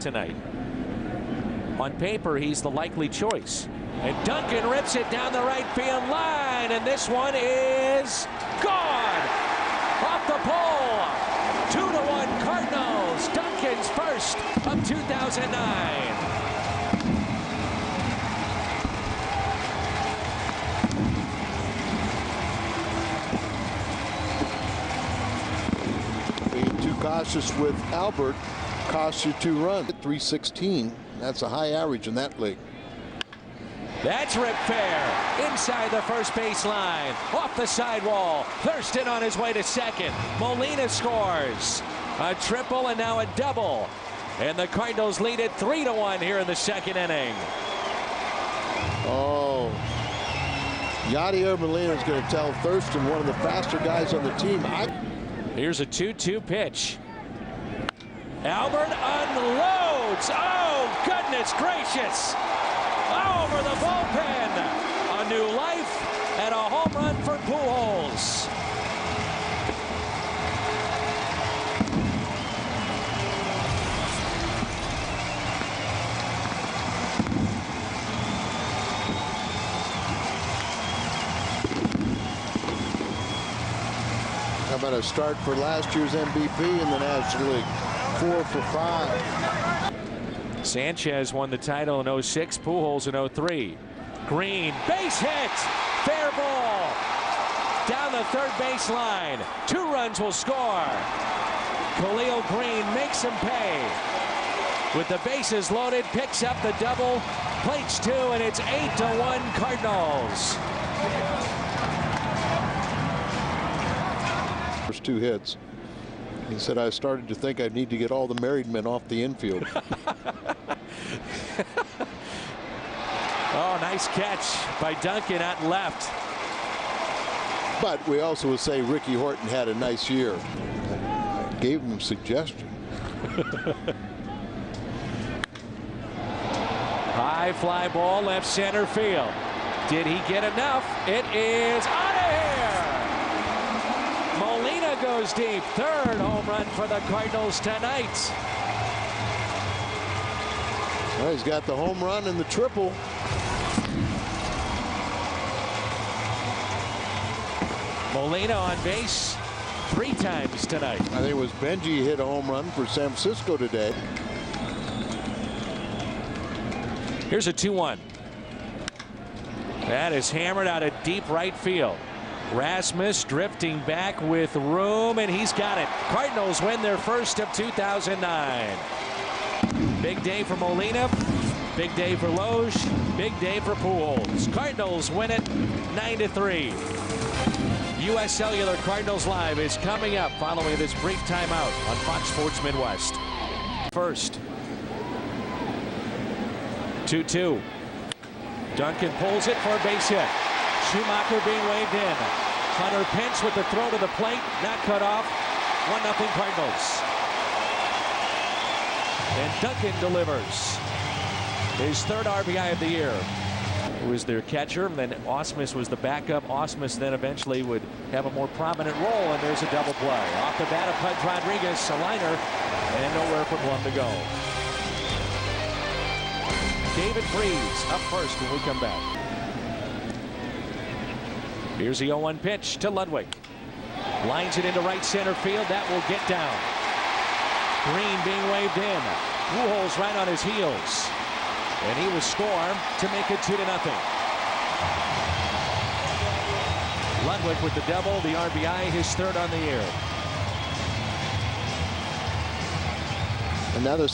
tonight. On paper, he's the likely choice. And Duncan rips it down the right field line, and this one is gone! Off the pole! 2-1 Cardinals. Duncan's first of 2009. Cautious with Albert costs you 2 runs. 316. That's a high average in that league. That's ripped fair inside the first base line, off the sidewall. Thurston on his way to second. Molina scores a triple and now a double, and the Cardinals lead it 3-1 here in the second inning. Oh, Yadier Molina is going to tell Thurston, one of the faster guys on the team. Here's a 2-2 pitch. Albert unloads. Oh, goodness gracious. Over the bullpen. A new life and a home run for Pujols. How about a start for last year's MVP in the National League? 4 for 5. Sanchez won the title in 06, Pujols in 03. Green, base hit, fair ball. Down the third base line. 2 runs will score. Khalil Green makes him pay. With the bases loaded, picks up the double, plates 2, and it's 8-1 Cardinals. First 2 hits. He said, I started to think I'd need to get all the married men off the infield. Oh, nice catch by Duncan at left. But we also would say Ricky Horton had a nice year. Gave him a suggestion. High fly ball, left center field. Did he get enough? It is out of here. Molina goes deep. 3rd home run for the Cardinals tonight. Well, he's got the home run and the triple. Molina on base 3 times tonight. I think it was Benji hit a home run for San Francisco today. Here's a 2-1. That is hammered out of deep right field. Rasmus drifting back with room, and he's got it. Cardinals win their first of 2009. Big day for Molina, big day for Loge, big day for Pujols. Cardinals win it 9-3. U.S. Cellular Cardinals Live is coming up following this brief timeout on Fox Sports Midwest. First. 2-2. Duncan pulls it for a base hit. Schumacher being waved in. Hunter Pence with the throw to the plate, not cut off. 1-0 Cardinals. And Duncan delivers his 3rd RBI of the year. Who was their catcher, and then Osmus was the backup. Osmus then eventually would have a more prominent role, and there's a double play. Off the bat of Pudge Rodriguez, a liner, and nowhere for Blum to go. David Freese up first when we come back. Here's the 0-1 pitch to Ludwig. Lines it into right center field. That will get down. Green being waved in. Pujols right on his heels. And he will score to make it 2-0. Ludwig with the double, the RBI, his 3rd on the year. Another.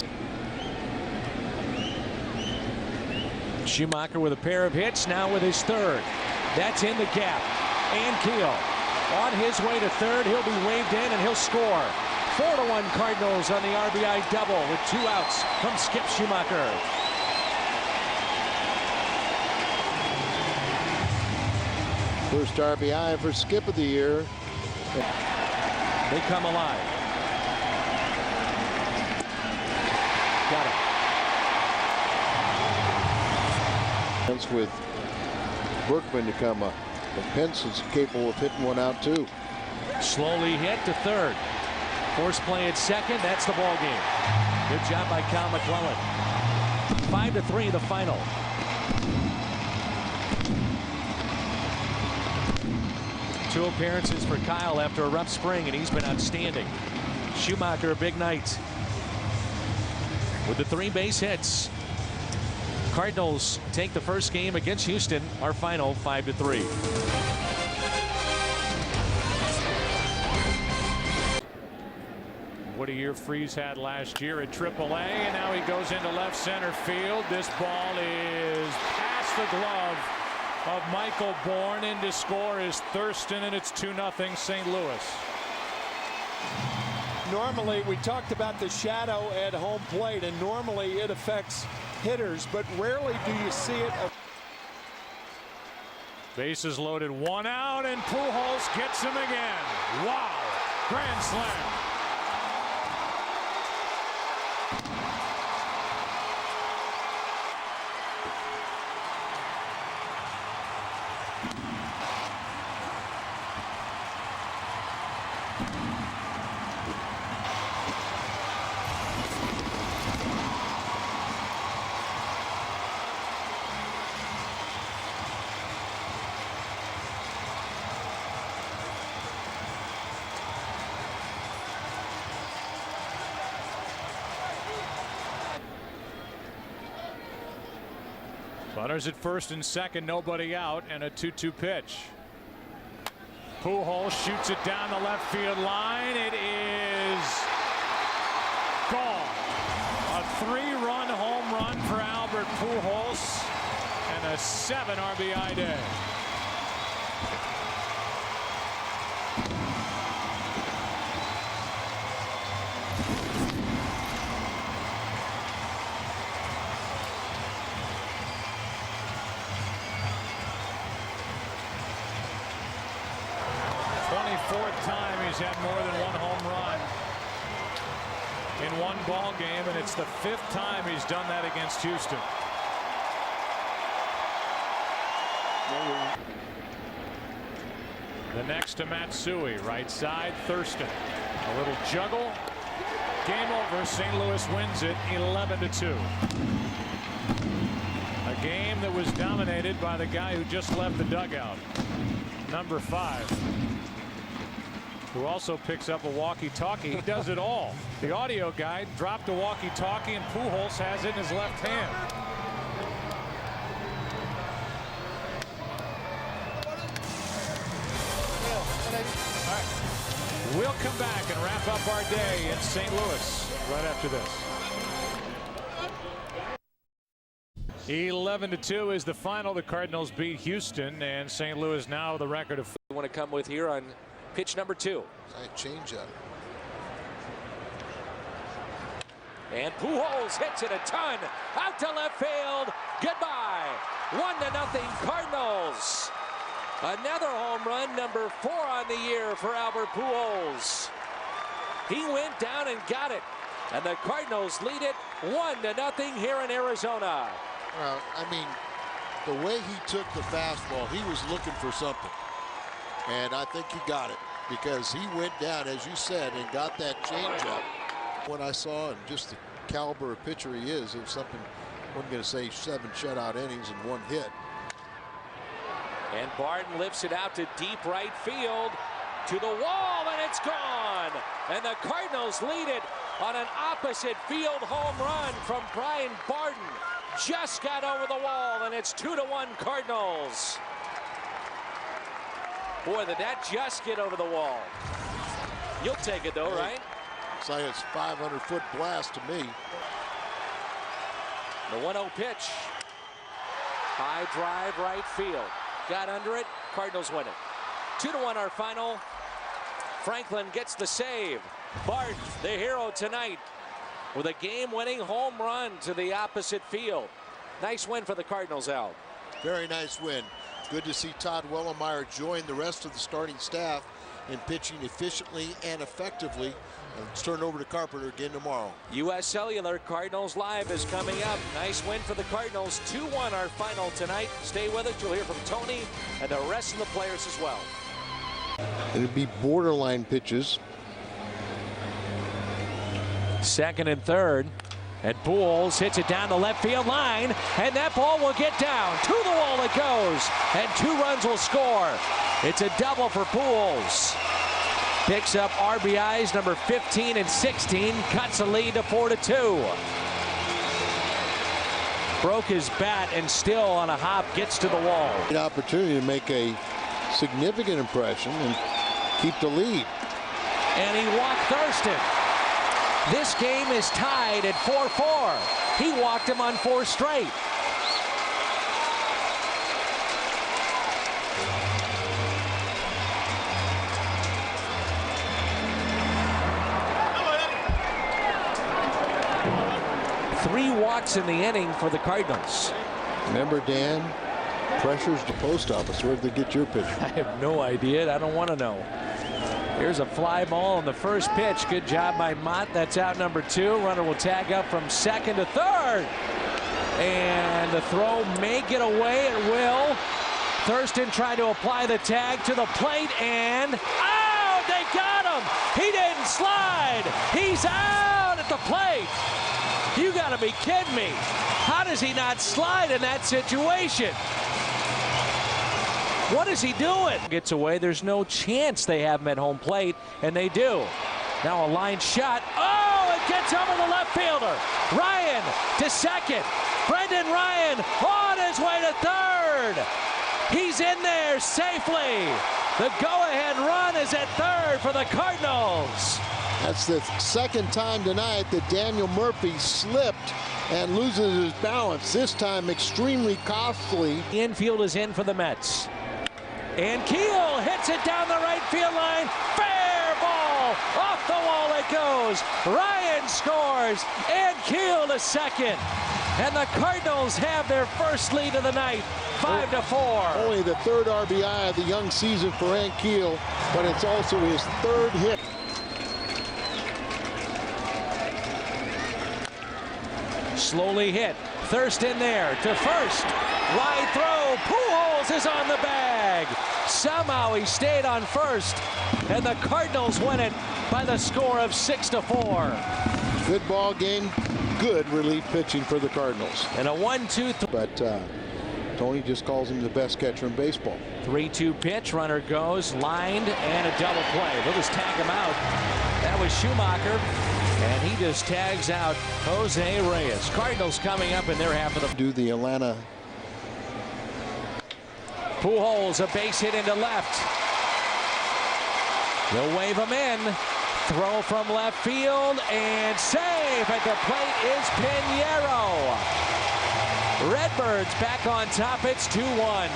Schumacher with a pair of hits, now with his 3rd. That's in the gap. And Keel on his way to 3rd. He'll be waved in and he'll score. 4-1 Cardinals on the RBI double with 2 outs from Skip Schumacher. First RBI for Skip of the year. They come alive. Got it. With Brookman to come up. But Pence is capable of hitting one out too. Slowly hit to 3rd. Force play at 2nd. That's the ball game. Good job by Cal McClellan. 5-3 the final. Two appearances for Kyle after a rough spring, and he's been outstanding. Schumacher, a big night with the 3 base hits. Cardinals take the first game against Houston. Our final 5-3. What a year Freese had last year at AAA, and now he goes into left center field. This ball is past the glove of Michael Bourne. In to score is Thurston, and it's 2-0 St. Louis. Normally, we talked about the shadow at home plate, and normally it affects hitters, but rarely do you see it. Bases loaded, 1 out, and Pujols gets him again. Wow, grand slam. Runners at first and second, nobody out, and a 2-2 pitch. Pujols shoots it down the left field line. It is gone. A 3-run home run for Albert Pujols and a 7 RBI day. Fourth time he's had more than 1 home run in 1 ball game, and it's the 5th time he's done that against Houston. The next to Matsui, right side, Thurston. A little juggle. Game over. St. Louis wins it 11-2. A game that was dominated by the guy who just left the dugout, number 5. Who also picks up a walkie-talkie. He does it all. The audio guy dropped a walkie-talkie, and Pujols has it in his left hand. We'll come back and wrap up our day in St. Louis right after this. 11-2 is the final. The Cardinals beat Houston, and St. Louis now the record of. You want to come with here on pitch number 2. Change up. And Pujols hits it a ton. Out to left field. Goodbye. 1-0 Cardinals. Another home run, number 4 on the year for Albert Pujols. He went down and got it. And the Cardinals lead it 1-0 here in Arizona. Well, I mean, the way he took the fastball, he was looking for something. And I think he got it, because he went down, as you said, and got that changeup. When I saw and just the caliber of pitcher he is, it was something. I wasn't going to say 7 shutout innings and 1 hit. And Barton lifts it out to deep right field, to the wall, and it's gone. And the Cardinals lead it on an opposite field home run from Brian Barton. Just got over the wall, and it's 2-1 Cardinals. Boy, did that just get over the wall. You'll take it, though, right? It's like it's 500-foot blast to me. The 1-0 pitch. High drive right field. Got under it. Cardinals win it. 2-1 our final. Franklin gets the save. Barton, the hero tonight, with a game-winning home run to the opposite field. Nice win for the Cardinals, Al. Very nice win. Good to see Todd Wellemeyer join the rest of the starting staff in pitching efficiently and effectively. Let's turn it over to Carpenter again tomorrow. U.S. Cellular Cardinals Live is coming up. Nice win for the Cardinals. 2-1 our final tonight. Stay with us. You'll hear from Tony and the rest of the players as well. It'd be borderline pitches. Second and third. And Pujols hits it down the left field line, and that ball will get down. To the wall it goes, and 2 runs will score. It's a double for Pujols. Picks up RBIs number 15 and 16, cuts the lead to 4-2. Broke his bat and still on a hop gets to the wall. An opportunity to make a significant impression and keep the lead. And he walked Thurston. This game is tied at 4-4. He walked him on 4 straight. Three walks in the inning for the Cardinals. Remember, Dan, pressure's the post office. Where did they get your pitcher? I have no idea. I don't want to know. Here's a fly ball on the first pitch. Good job by Mott. That's out number 2. Runner will tag up from second to third. And the throw may get away. It will. Thurston tried to apply the tag to the plate, and out! They got him! He didn't slide! He's out at the plate! You gotta be kidding me. How does he not slide in that situation? What is he doing? Gets away. There's no chance they have him at home plate, and they do. Now a line shot. Oh, it gets over the left fielder. Ryan to second. Brendan Ryan on his way to third. He's in there safely. The go-ahead run is at third for the Cardinals. That's the second time tonight that Daniel Murphy slipped and loses his balance. This time extremely costly. The infield is in for the Mets. And Keel hits it down the right field line. Fair ball. Off the wall it goes. Ryan scores. And Keel to second. And the Cardinals have their first lead of the night. 5-4. Only the 3rd RBI of the young season for Keel, but it's also his 3rd hit. Slowly hit. Thurston there to first. Wide throw. Pujols is on the bag. Somehow he stayed on first. And the Cardinals win it by the score of 6-4. Good ball game. Good relief pitching for the Cardinals. And a 1-2. But Tony just calls him the best catcher in baseball. 3-2 pitch. Runner goes. Lined and a double play. They'll just tag him out. That was Schumacher. And he just tags out Jose Reyes. Cardinals coming up in their half of the. Do the Atlanta. Pujols, a base hit into left. They'll wave him in. Throw from left field and safe at the plate is Pinheiro. Redbirds back on top. It's 2-1.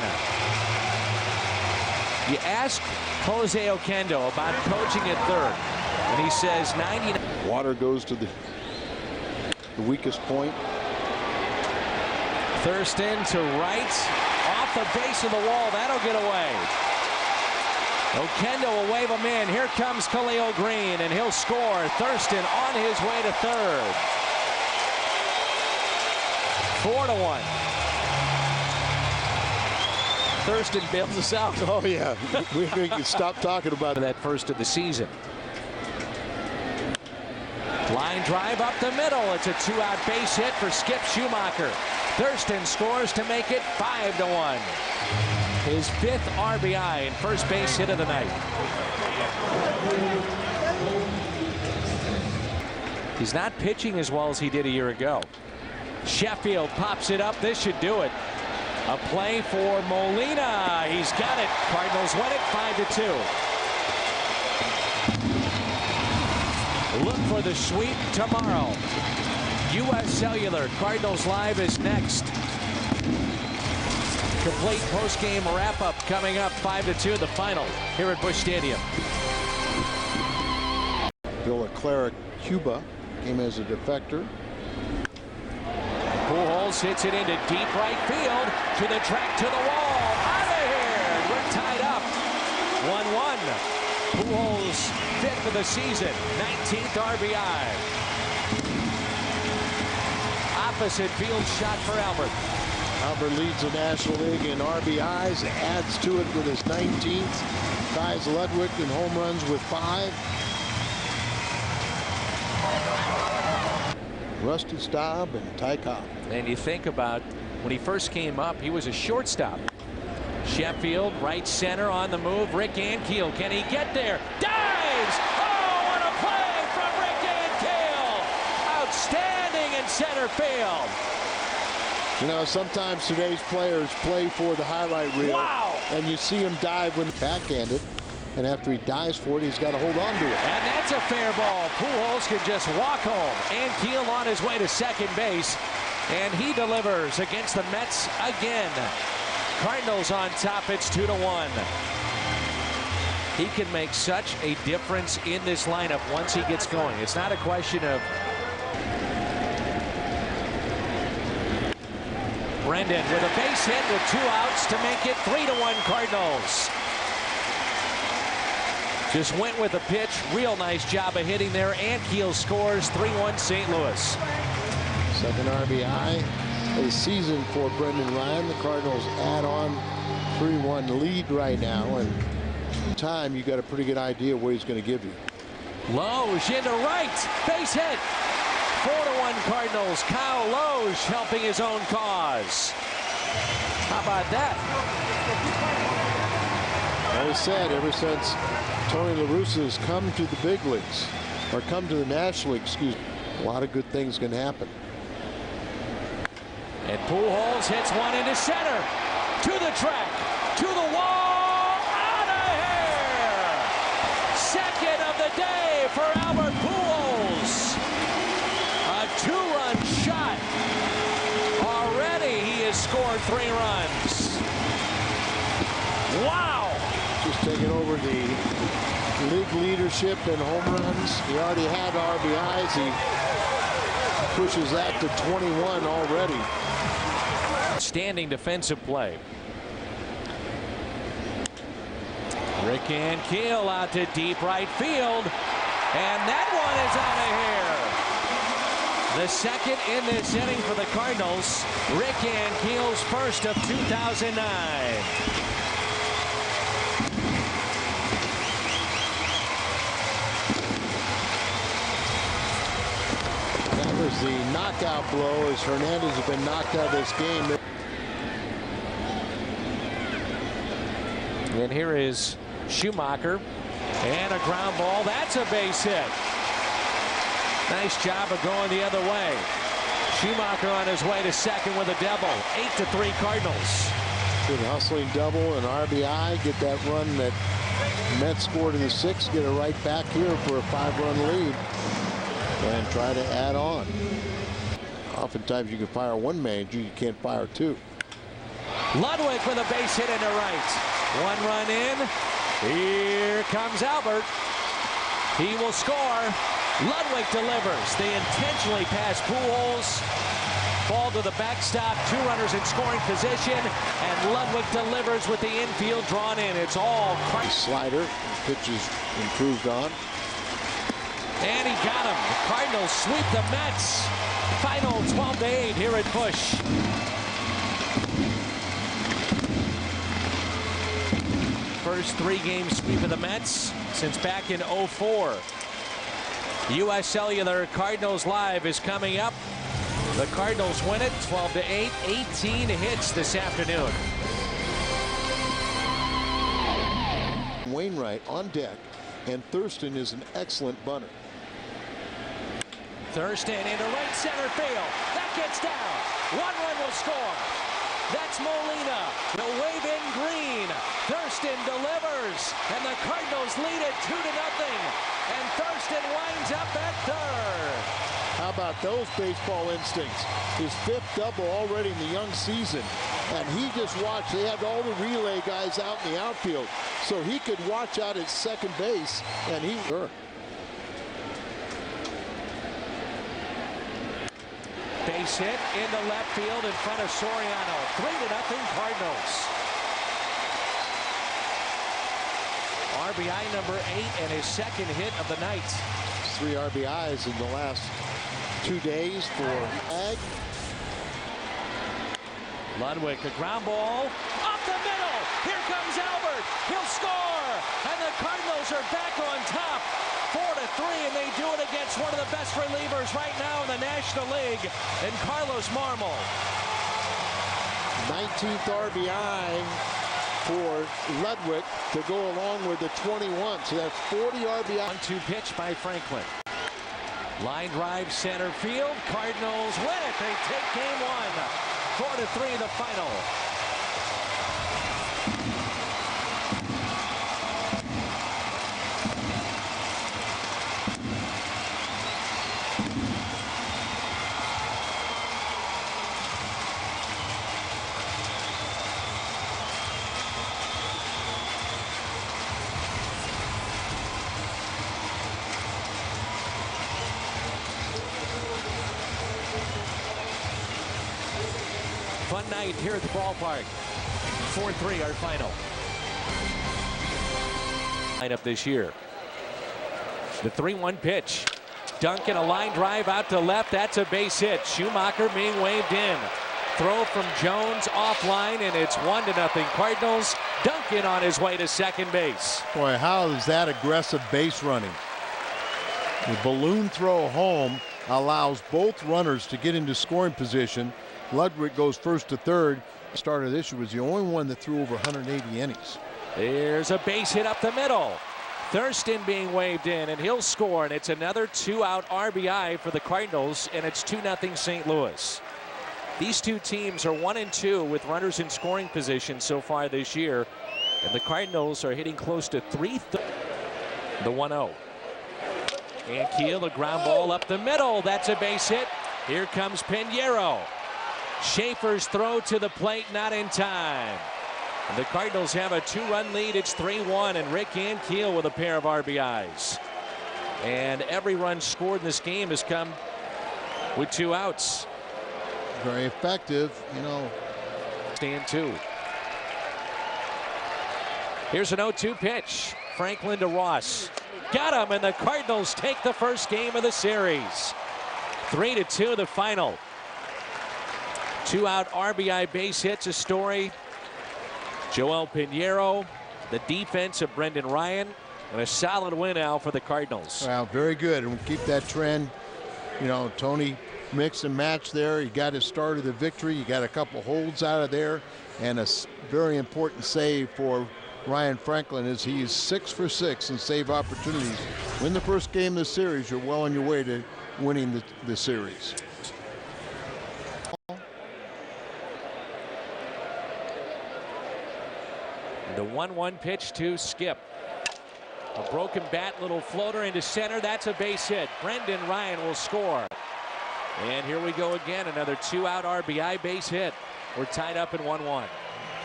You ask Jose Oquendo about coaching at third, and he says 99. Water goes to the weakest point. Thurston to right, off the base of the wall. That'll get away. Oquendo will wave him in. Here comes Khalil Green, and he'll score. Thurston on his way to third. 4-1. Thurston bails us out. Oh yeah, we can stop talking about that first of the season. Line drive up the middle. It's a 2-out base hit for Skip Schumacher. Thurston scores to make it 5-1. His 5th RBI and first base hit of the night. He's not pitching as well as he did a year ago. Sheffield pops it up. This should do it. A play for Molina. He's got it. Cardinals win it 5-2. Look for the sweep tomorrow. U.S. Cellular Cardinals Live is next. Complete post-game wrap-up coming up. 5-2 the final here at Busch Stadium. Bill Leclerc, Cuba, came as a defector. Pujols hits it into deep right field to the track to the wall. Out of here. We're tied up. 1-1. Pujols 5th of the season. 19th RBI. Opposite field shot for Albert. Albert leads the National League in RBIs, adds to it with his 19th. Ties Ludwig in home runs with 5. Rusty Staub and Ty Cobb. And you think about when he first came up, he was a shortstop. Sheffield, right center on the move. Rick Ankiel, can he get there? Dives! Oh, what a play from Rick Ankiel! Outstanding in center field. You know, sometimes today's players play for the highlight reel. Wow! And you see him dive when backhanded. And after he dives for it, he's got to hold on to it. And that's a fair ball. Pujols can just walk home. Ankiel on his way to second base. And he delivers against the Mets again. Cardinals on top. It's 2-1. He can make such a difference in this lineup once he gets going. It's not a question of Brendan with a base hit with 2 outs to make it 3-1 Cardinals. Just went with a pitch. Real nice job of hitting there. Ankiel scores 3-1 St. Louis. Second RBI of the season for Brendan Ryan. The Cardinals add on 3-1 lead right now. And time, you got a pretty good idea what he's going to give you. Loge into right. Base hit. 4-1 Cardinals. Kyle Loge helping his own cause. How about that? As I said, ever since Tony La Russa has come to the big leagues, or come to the National League, excuse me, a lot of good things can happen. And Pujols hits one into center. To the track. To the wall. Out of here. Second of the day for Albert Pujols. A 2-run shot. Already he has scored 3 runs. Wow. Just taking over the league leadership in home runs. He already had RBIs. He pushes that to 21 already. Standing defensive play. Rick Ankiel out to deep right field. And that one is out of here. The second in this inning for the Cardinals. Rick Ankiel's first of 2009. That was the knockout blow as Hernandez has been knocked out of this game. And here is Schumacher. And a ground ball. That's a base hit. Nice job of going the other way. Schumacher on his way to second with a double. 8-3 Cardinals. Good hustling double and RBI. Get that run that Mets scored in the 6th. Get it right back here for a 5-run lead. And try to add on. Oftentimes you can fire one manager, you can't fire 2. Ludwig with a base hit into right. 1 run in. Here comes Albert. He will score. Ludwig delivers. They intentionally pass Pujols. Ball to the backstop. 2 runners in scoring position. And Ludwig delivers with the infield drawn in. It's all slider. Pitch is improved on. And he got him. The Cardinals sweep the Mets. Final 12-8 here at Busch. First 3-game sweep of the Mets since back in 04. U.S. Cellular Cardinals Live is coming up. The Cardinals win it 12-8. 18 hits this afternoon. Wainwright on deck, and Thurston is an excellent bunter. Thurston into right center field. That gets down. 1 run will score. That's Molina. The wave in green. Thurston delivers. And the Cardinals lead it 2-0. And Thurston winds up at third. How about those baseball instincts? His 5th double already in the young season. And he just watched. They had all the relay guys out in the outfield. So he could watch out at second base. And he... Base hit into left field in front of Soriano. 3-0 Cardinals. RBI number 8 and his second hit of the night. 3 RBIs in the last 2 days for Ag. Ludwig, a ground ball up the middle. Here comes Albert. He'll score. And the Cardinals are back on top. 4-3, and they do it against one of the best relievers right now in the National League, and Carlos Marmol. 19th RBI for Ludwig to go along with the 21. So that's 40 RBI. 1-2 pitch by Franklin. Line drive center field. Cardinals win it. They take game one. 4-3 the final. Fun night here at the ballpark. 4-3 our final. Lineup this year. The 3-1 pitch. Duncan, a line drive out to left. That's a base hit. Schumacher being waved in. Throw from Jones offline, and it's 1-0 Cardinals. Duncan on his way to second base. Boy, how is that aggressive base running? The balloon throw home allows both runners to get into scoring position. Ludwig goes first to third. Starter this year was the only one that threw over 180 innings. There's a base hit up the middle. Thurston being waved in, and he'll score, and it's another 2-out RBI for the Cardinals, and it's 2-0 St. Louis. These two teams are 1-2 with runners in scoring position so far this year, and the Cardinals are hitting close to 330. The 1-0. And Keel, a ground ball up the middle. That's a base hit. Here comes Pinheiro. Schaefer's throw to the plate, not in time. And the Cardinals have a 2-run lead. It's 3-1, and Rick Ankiel with a pair of RBIs. And every run scored in this game has come with 2 outs. Very effective, you know. Stand 2. Here's an 0-2 pitch. Franklin to Ross. Got him, and the Cardinals take the first game of the series. 3-2 the final. 2-out RBI base hits, a story. Joel Pinheiro, the defense of Brendan Ryan, and a solid win out for the Cardinals. Well, very good, and we'll keep that trend. You know, Tony mix and match there. He got his start of the victory. You got a couple holds out of there, and a very important save for Ryan Franklin as he's 6 for 6 in save opportunities. Win the first game of the series, you're well on your way to winning the series. The 1-1 pitch to Skip. A broken bat, little floater into center. That's a base hit. Brendan Ryan will score. And here we go again. Another 2-out RBI base hit. We're tied up at 1-1.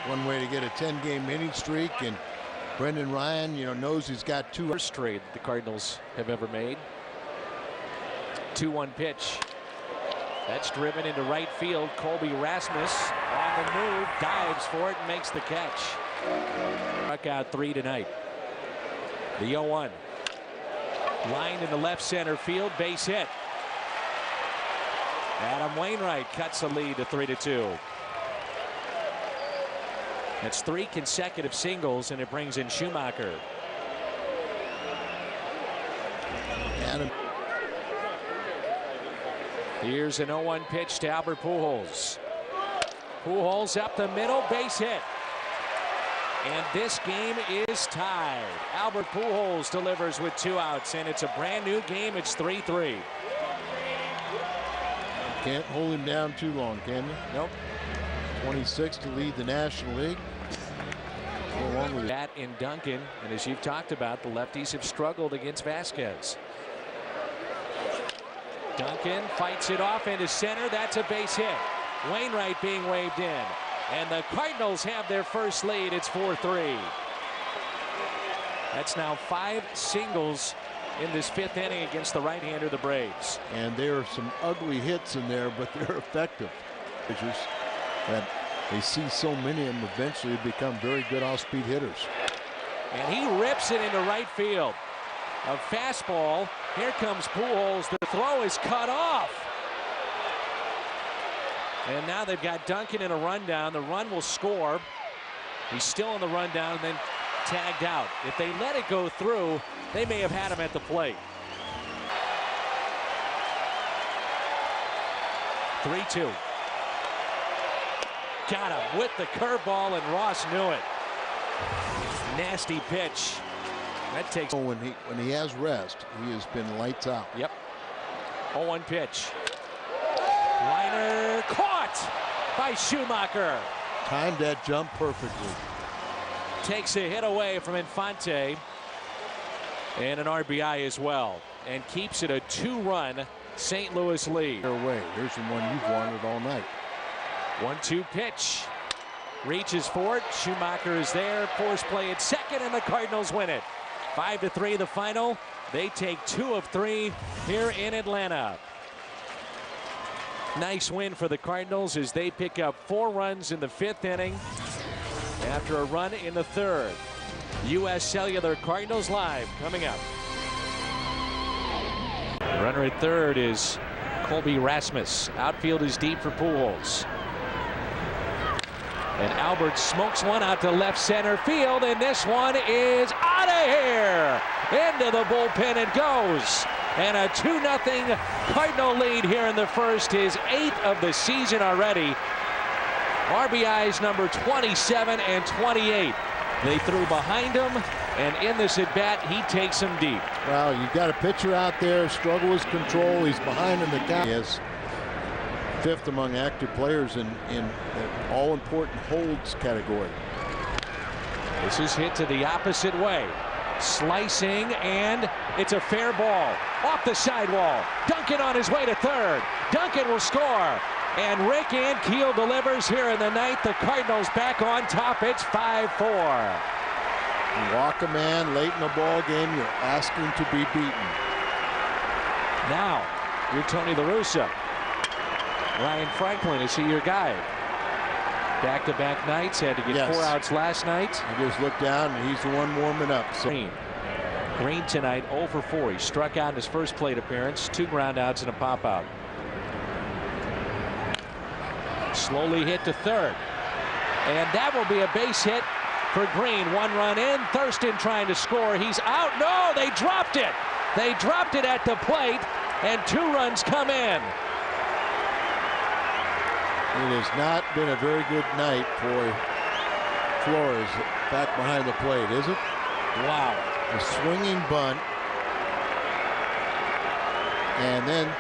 One way to get a 10-game winning streak, and Brendan Ryan, you know, knows he's got 2. First trade the Cardinals have ever made. 2-1 pitch. That's driven into right field. Colby Rasmus on the move, dives for it, and makes the catch. Struck out 3 tonight. The 0-1. Line into left center field, base hit. Adam Wainwright cuts the lead to 3-2. That's 3 consecutive singles, and it brings in Schumacher. Adam. Here's an 0-1 pitch to Albert Pujols. Pujols up the middle, base hit. And this game is tied. Albert Pujols delivers with 2 outs, and it's a brand new game. It's 3-3. Can't hold him down too long, can you? Nope. 26 to lead the National League. Go along with That in Duncan, and as you've talked about, the lefties have struggled against Vasquez. Duncan fights it off into center. That's a base hit. Wainwright being waved in. And the Cardinals have their first lead. It's 4-3. That's now 5 singles in this 5th inning against the right-hander, the Braves. And there are some ugly hits in there, but they're effective. That they see so many of them eventually become very good off-speed hitters. And he rips it into right field. A fastball. Here comes Pujols. The throw is cut off. And now they've got Duncan in a rundown. The run will score. He's still in the rundown and then tagged out. If they let it go through, They may have had him at the plate. 3-2. Got him with the curveball, and Ross knew it. Nasty pitch. That takes. When he has rest, he has been lights out. Yep. 0-1 pitch. Liner caught by Schumacher. Timed that jump perfectly. Takes a hit away from Infante. And an RBI as well. And keeps it a 2-run St. Louis lead. Away. Here's the one you've wanted all night. 1-2 pitch. Reaches for it. Schumacher is there. Force play at second, and the Cardinals win it. 5-3 the final. They take 2 of 3 here in Atlanta. Nice win for the Cardinals as they pick up 4 runs in the 5th inning after a run in the 3rd. U.S. Cellular Cardinals Live coming up. The runner at 3rd is Colby Rasmus. Outfield is deep for Pujols. And Albert smokes one out to left center field, and this one is out of here. Into the bullpen it goes. And a 2-0 Cardinal lead here in the first, his 8th of the season already. RBIs number 27 and 28. They threw behind him, and in this at-bat, he takes them deep. Well, you got a pitcher out there, struggle with control. He's behind in the count. He is 5th among active players in the all-important holds category. This is hit to the opposite way. Slicing, and it's a fair ball. Off the sidewall. Duncan on his way to 3rd. Duncan will score. And Rick Ankiel delivers here in the 9th. The Cardinals back on top. It's 5-4. You walk a man late in the ball game, you're asking to be beaten. Now, you're Tony La Russa. Ryan Franklin, is he your guy? Back-to-back nights, had to get 4 outs last night. I just looked down, and he's the one warming up. So. Green tonight 0 for 4. He struck out in his first plate appearance, 2 ground outs and a pop out. Slowly hit to 3rd. And that will be a base hit for Green. 1 run in. Thurston trying to score. He's out. No, they dropped it. They dropped it at the plate, and 2 runs come in. It has not been a very good night for Flores back behind the plate, is it? Wow. A swinging bunt. And then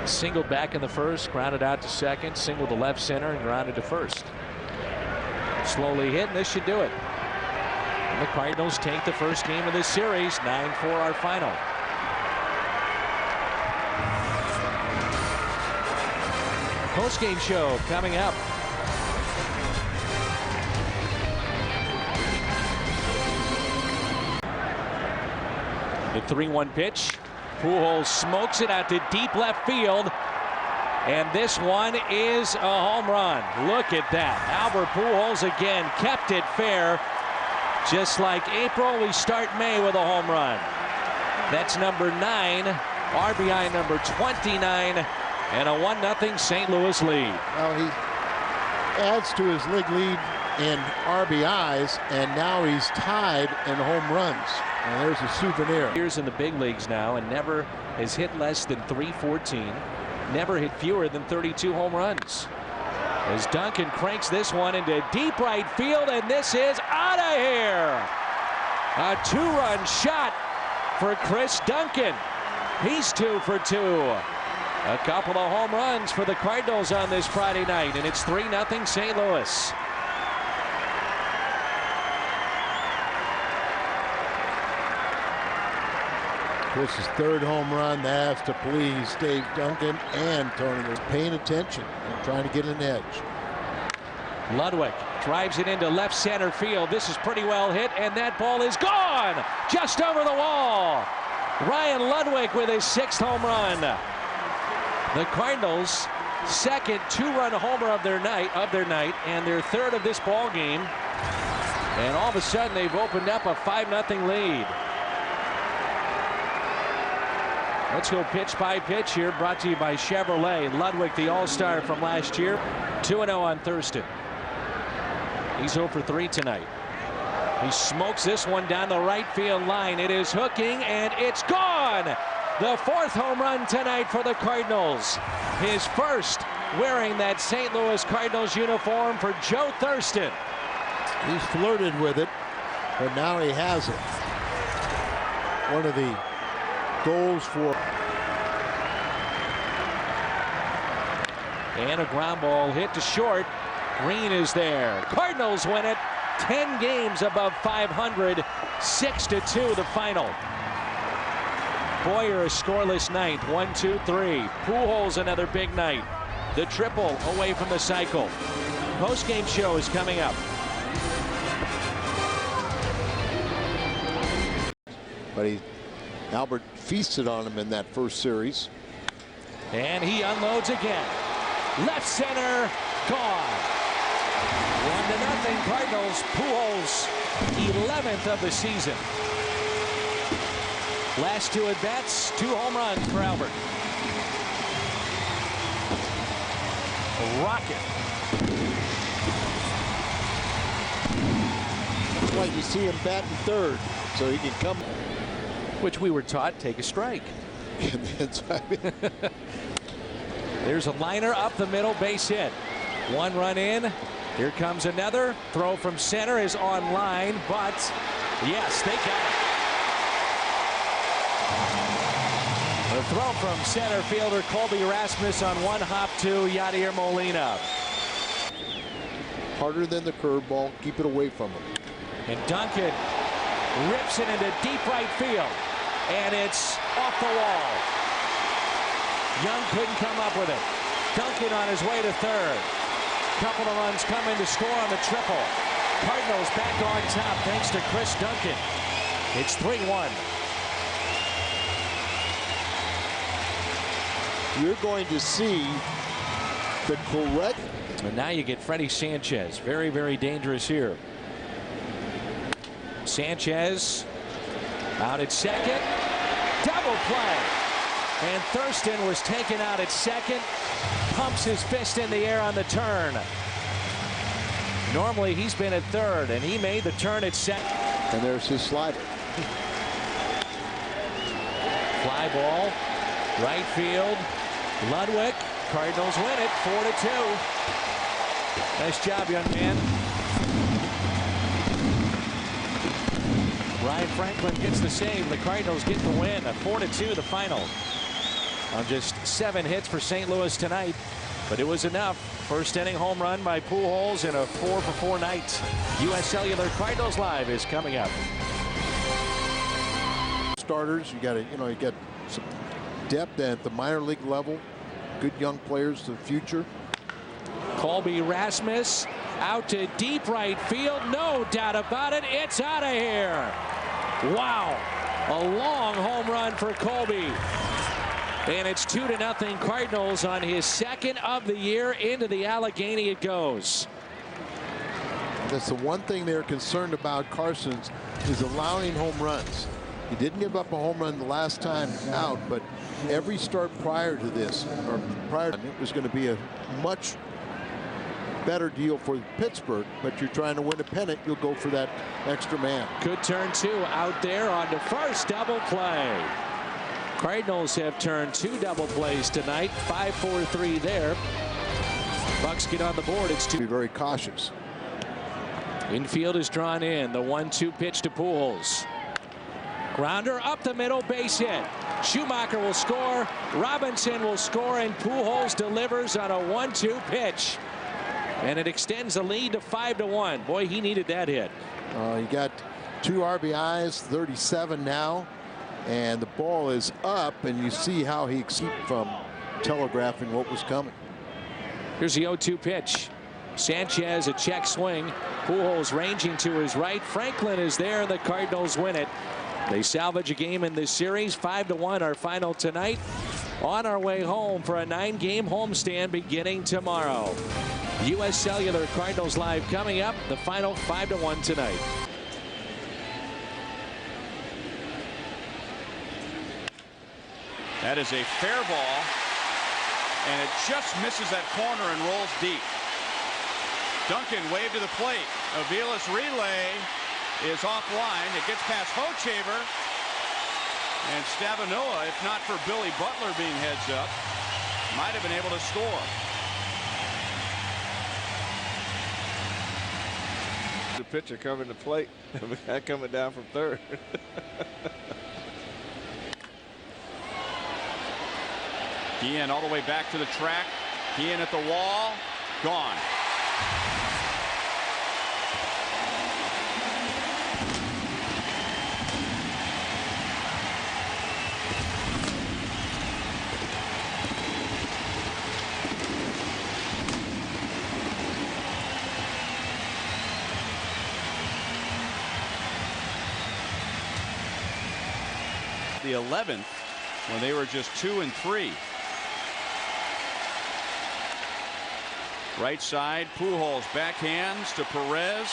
singled back in the first, grounded out to second, singled to left center, and grounded to first. Slowly hit, and this should do it. And the Cardinals take the first game of this series, 9-4 our final. Post-game show coming up. The 3-1 pitch. Pujols smokes it out to deep left field. And this one is a home run. Look at that. Albert Pujols again kept it fair. Just like April, we start May with a home run. That's number 9, RBI number 29, and a 1-0 St. Louis lead. Well, he adds to his league lead in RBIs, and now he's tied in home runs. And there's a souvenir. Years in the big leagues now, and never has hit less than .314. Never hit fewer than 32 home runs. As Duncan cranks this one into deep right field, and this is out of here. A 2-run shot for Chris Duncan. He's 2 for 2. A couple of home runs for the Cardinals on this Friday night, and it's 3-0 St. Louis. Chris's 3rd home run. That has to please Dave Duncan and Tony. They're paying attention and trying to get an edge. Ludwig drives it into left center field. This is pretty well hit, and that ball is gone just over the wall. Ryan Ludwig with his 6th home run. The Cardinals' second 2-run homer of their night, and their 3rd of this ball game. And all of a sudden, they've opened up a 5-0 lead. Let's go pitch by pitch here, brought to you by Chevrolet. Ludwig, the all-star from last year, 2-0 on Thurston. He's 0 for 3 tonight. He smokes this one down the right field line. It is hooking, and it's gone. The 4th home run tonight for the Cardinals. His first wearing that St. Louis Cardinals uniform for Joe Thurston. He's flirted with it, but now he has it. One of the goals for. And a ground ball hit to short. Green is there. Cardinals win it. 10 games above 500. 6-2 the final. Boyer a scoreless ninth. 1-2-3. Pujols another big night. The triple away from the cycle. Post-game show is coming up. But Albert feasted on him in that first series. And he unloads again. Left center, gone. 1-0 Cardinals. Pujols, 11th of the season. Last 2 at bats, 2 home runs for Albert. A rocket. That's why you see him batting third, so he can come. Which we were taught, take a strike. There's a liner up the middle, base hit. 1 run in. Here comes another. Throw from center is on line, but yes, they got it. The throw from center fielder Colby Rasmus on 1 hop to Yadier Molina. Harder than the curveball. Keep it away from him. And Duncan rips it into deep right field. And it's off the wall. Young couldn't come up with it. Duncan on his way to third. Couple of runs coming to score on the triple. Cardinals back on top thanks to Chris Duncan. It's 3-1. You're going to see the correct. And now you get Freddie Sanchez. Very, very dangerous here. Sanchez out at second. Double play. And Thurston was taken out at second. Pumps his fist in the air on the turn. Normally he's been at third, and he made the turn at second. And there's his slider. Fly ball. Right field. Ludwig. Cardinals win it 4-2. Nice job, young man. Ryan Franklin gets the save. The Cardinals get the win. A 4-2 the final. On just 7 hits for St. Louis tonight, but it was enough. First inning home run by Pujols in a 4-for-4 night. U.S. Cellular Cardinals Live is coming up. Starters, you got you got some depth at the minor league level. Good young players to the future. Colby Rasmus out to deep right field. No doubt about it. It's out of here. Wow. A long home run for Colby. And it's 2-0 Cardinals on his second of the year. Into the Allegheny it goes. That's the one thing they're concerned about, Carson's, is allowing home runs. He didn't give up a home run the last time out, but every start prior to this, or prior to it, was going to be a much better deal for Pittsburgh. But you're trying to win a pennant, you'll go for that extra man. Good turn 2 out there on the first double play. Cardinals have turned 2 double plays tonight. 5-4-3 there. Bucks get on the board. It's 2. Be very cautious. Infield is drawn in. The 1-2 pitch to Pujols. Grounder up the middle, base hit. Schumacher will score. Robinson will score, and Pujols delivers on a 1-2 pitch. And it extends the lead to 5-1. Boy, he needed that hit. He got 2 RBIs, 37 now. And the ball is up, and you see how he escaped from telegraphing what was coming. Here's the 0-2 pitch. Sanchez a check swing. Pujols ranging to his right. Franklin is there, and the Cardinals win it. They salvage a game in this series. 5-1 our final tonight. On our way home for a 9-game homestand beginning tomorrow. U.S. Cellular Cardinals Live coming up. The final 5-1 tonight. That is a fair ball, and it just misses that corner and rolls deep. Duncan waved to the plate. Aviles relay, is offline. It gets past Hochevar. And Stavanoa, if not for Billy Butler being heads up, might have been able to score. The pitcher covering the plate, coming down from third. Guillen all the way back to the track. Guillen at the wall. Gone. The 11th when they were just 2-3. Right side, Pujols backhands to Perez,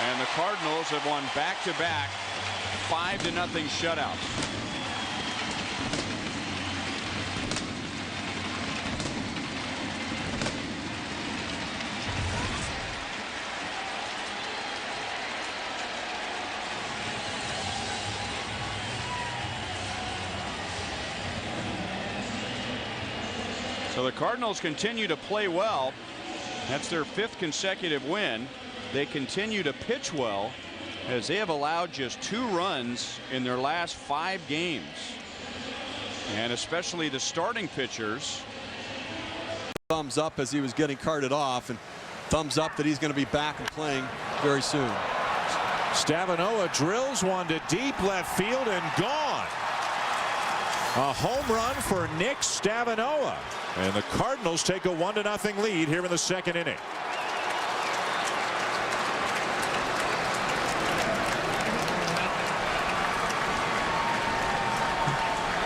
and the Cardinals have won back-to-back 5-0 shutouts. So the Cardinals continue to play well. That's their 5th consecutive win. They continue to pitch well as they have allowed just 2 runs in their last 5 games. And especially the starting pitchers. Thumbs up as he was getting carted off, and thumbs up that he's going to be back and playing very soon. Stavanoa drills one to deep left field and gone. A home run for Nick Stavanoa. And the Cardinals take a 1-0 lead here in the 2nd inning.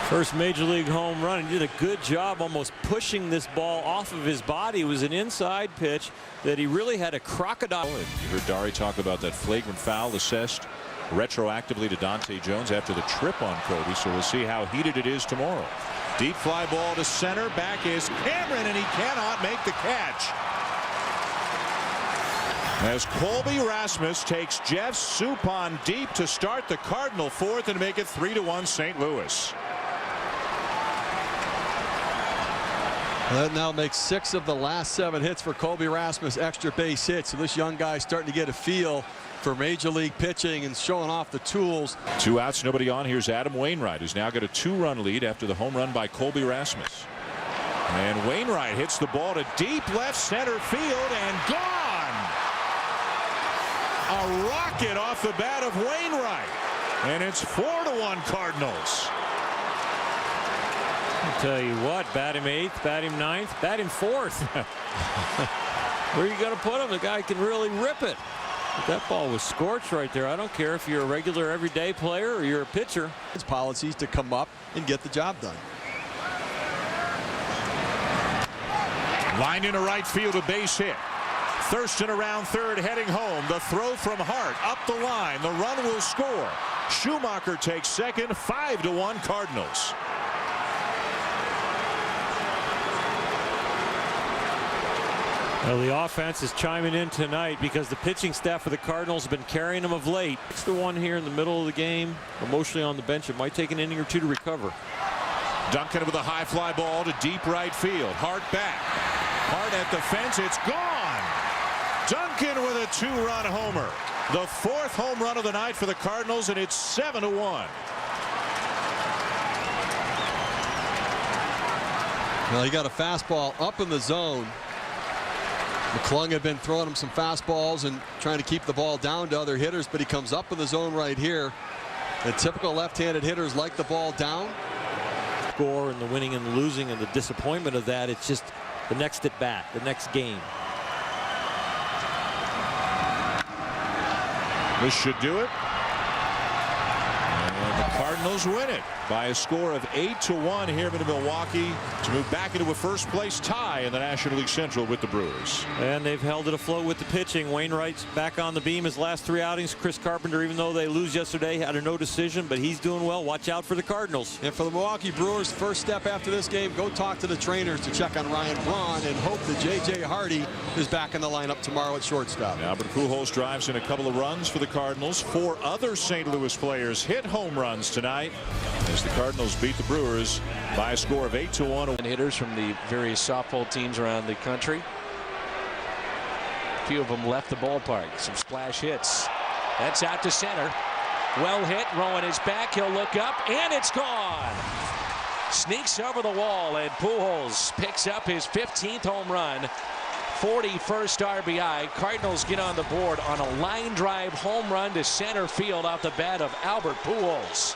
First major league home run. He did a good job almost pushing this ball off of his body. It was an inside pitch that he really had a crocodile. You heard Dari talk about that flagrant foul assessed retroactively to Dante Jones after the trip on Cody. So we'll see how heated it is tomorrow. Deep fly ball to center. Back is Cameron, and he cannot make the catch. As Colby Rasmus takes Jeff Suppan deep to start the Cardinal 4th and make it 3-1 St. Louis. That now makes 6 of the last 7 hits for Colby Rasmus, extra base hits. So this young guy is starting to get a feel for major league pitching and showing off the tools. 2 outs, nobody on. Here's Adam Wainwright, who's now got a 2-run lead after the home run by Colby Rasmus. And Wainwright hits the ball to deep left center field and gone. A rocket off the bat of Wainwright. And it's 4-1 Cardinals. I'll tell you what, bat him 8th, bat him 9th, bat him 4th. Where are you going to put him? The guy can really rip it. But that ball was scorched right there. I don't care if you're a regular everyday player or you're a pitcher. His policies to come up and get the job done. Lined into right field, a base hit. Thurston around third, heading home. The throw from Hart up the line. The run will score. Schumacher takes second. 5-1 Cardinals. Well, the offense is chiming in tonight because the pitching staff for the Cardinals have been carrying them of late. It's the one here in the middle of the game, emotionally on the bench. It might take an inning or 2 to recover. Duncan with a high fly ball to deep right field. Hart back. Hart at the fence. It's gone. Duncan with a 2-run homer. The 4th home run of the night for the Cardinals, and it's 7-1. Well, he got a fastball up in the zone. McClung had been throwing him some fastballs and trying to keep the ball down to other hitters, but he comes up in the zone right here. The typical left-handed hitters like the ball down. Score and the winning and losing and the disappointment of that, it's just the next at bat, the next game. This should do it. And Cardinals win it by a score of 8-1 here in Milwaukee to move back into a first place tie in the National League Central with the Brewers. And they've held it afloat with the pitching. Wainwright's back on the beam his last 3 outings. Chris Carpenter, even though they lose yesterday, had a no decision, but he's doing well. Watch out for the Cardinals. And for the Milwaukee Brewers, first step after this game, go talk to the trainers to check on Ryan Braun and hope that J.J. Hardy is back in the lineup tomorrow at shortstop. Albert Pujols drives in a couple of runs for the Cardinals. 4 other St. Louis players hit home runs tonight as the Cardinals beat the Brewers by a score of 8-1. And hitters from the various softball teams around the country. A few of them left the ballpark. Some splash hits. That's out to center. Well hit. Rowan is back. He'll look up, and it's gone. Sneaks over the wall, and Pujols picks up his 15th home run. 41st RBI. Cardinals get on the board on a line drive home run to center field off the bat of Albert Pujols.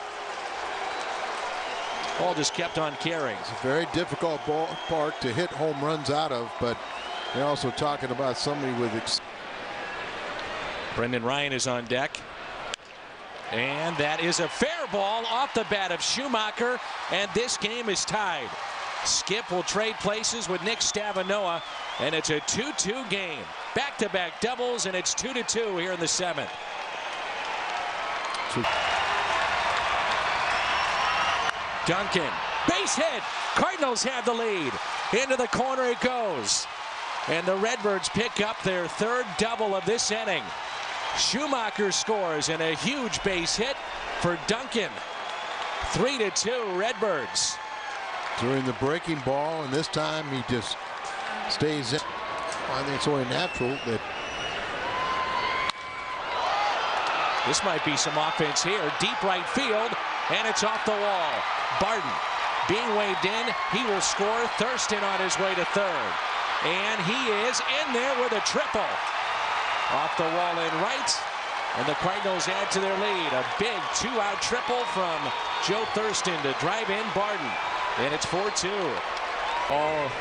Ball just kept on carrying. It's a very difficult ballpark to hit home runs out of, but they're also talking about somebody with. Brendan Ryan is on deck. And that is a fair ball off the bat of Schumacher, and this game is tied. Skip will trade places with Nick Stavanoa, and it's a 2-2 game. Back-to-back doubles, and it's 2-2 here in the 7th. Duncan, base hit. Cardinals have the lead. Into the corner it goes. And the Redbirds pick up their 3rd double of this inning. Schumacher scores and a huge base hit for Duncan. 3-2 Redbirds. During the breaking ball, and this time he just stays in. I think it's only natural that. This might be some offense here. Deep right field, and it's off the wall. Barton being waved in. He will score. Thurston on his way to 3rd. And he is in there with a triple. Off the wall in right, and the Cardinals add to their lead. A big 2-out triple from Joe Thurston to drive in Barton. And it's 4-2. Oh,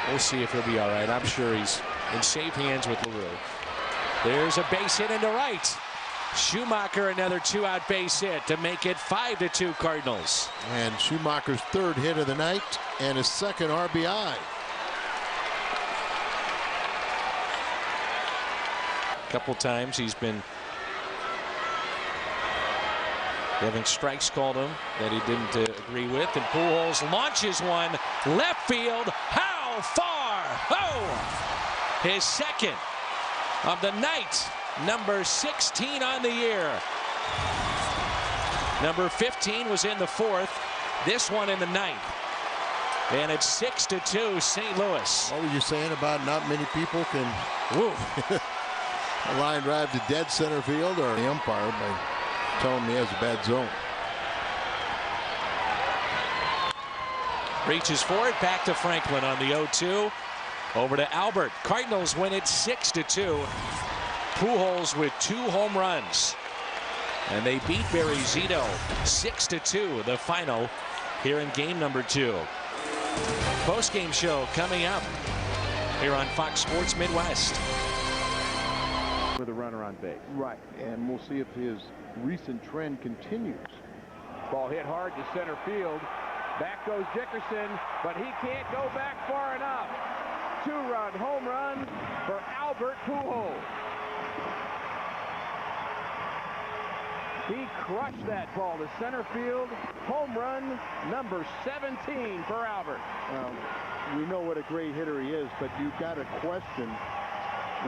we'll see if he'll be all right. I'm sure he's in safe hands with LaRue. There's a base hit into right. Schumacher another 2-out base hit to make it 5-2 Cardinals. And Schumacher's 3rd hit of the night and his 2nd RBI. A couple times he's been having strikes called him that he didn't agree with, and Pujols launches one left field. How far? Oh! His 2nd of the night. Number 16 on the year. Number 15 was in the 4th. This one in the 9th. And it's 6-2 St. Louis. What were you saying about not many people can a line drive to dead center field, or the umpire by telling him he has a bad zone? Reaches for it, back to Franklin on the 0-2. Over to Albert. Cardinals win it 6-2. Pujols with 2 home runs. And they beat Barry Zito 6-2, the final here in game number 2. Post-game show coming up here on Fox Sports Midwest. With a runner on base. Right, and we'll see if his recent trend continues. Ball hit hard to center field. Back goes Dickerson, but he can't go back far enough. 2-run home run for Albert Pujols. He crushed that ball to center field. Home run number 17 for Albert. We know what a great hitter he is, but you've got to question,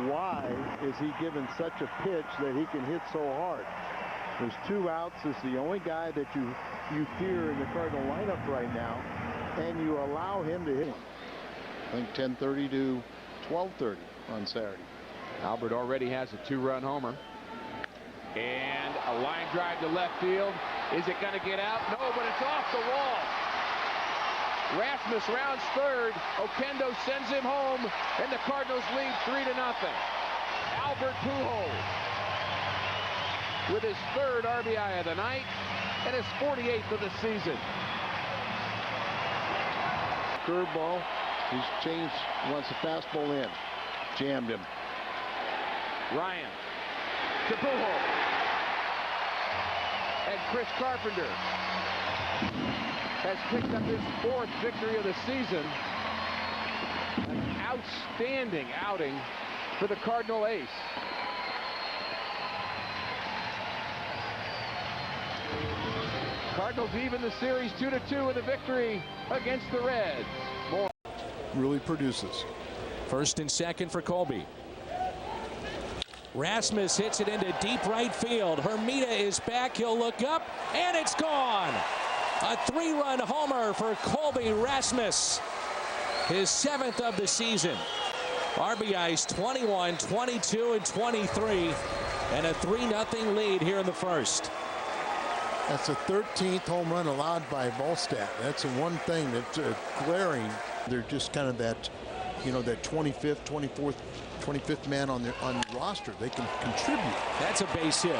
why is he given such a pitch that he can hit so hard? There's 2 outs. This is the only guy that you fear in the Cardinal lineup right now, and you allow him to hit him. I think 10:30 to 12:30 on Saturday. Albert already has a 2-run homer. And a line drive to left field. Is it going to get out? No, but it's off the wall. Rasmus rounds 3rd. Oquendo sends him home, and the Cardinals lead 3-0. Albert Pujols with his 3rd RBI of the night and his 48th of the season. Curveball. He's changed, wants the fastball in. Jammed him. Ryan to Pujols. And Chris Carpenter has picked up his 4th victory of the season. An outstanding outing for the Cardinal ace. Cardinals even the series 2-2 with a victory against the Reds. More really produces. 1st and 2nd for Colby. Rasmus hits it into deep right field. Hermida is back. He'll look up, and it's gone. A 3-run homer for Colby Rasmus. His 7th of the season. RBIs 21, 22, and 23. And a 3-0 lead here in the 1st. That's the 13th home run allowed by Volstad. That's the one thing that's glaring. They're just kind of that, that 25th, 24th, 25th man on the roster. They can contribute. That's a base hit.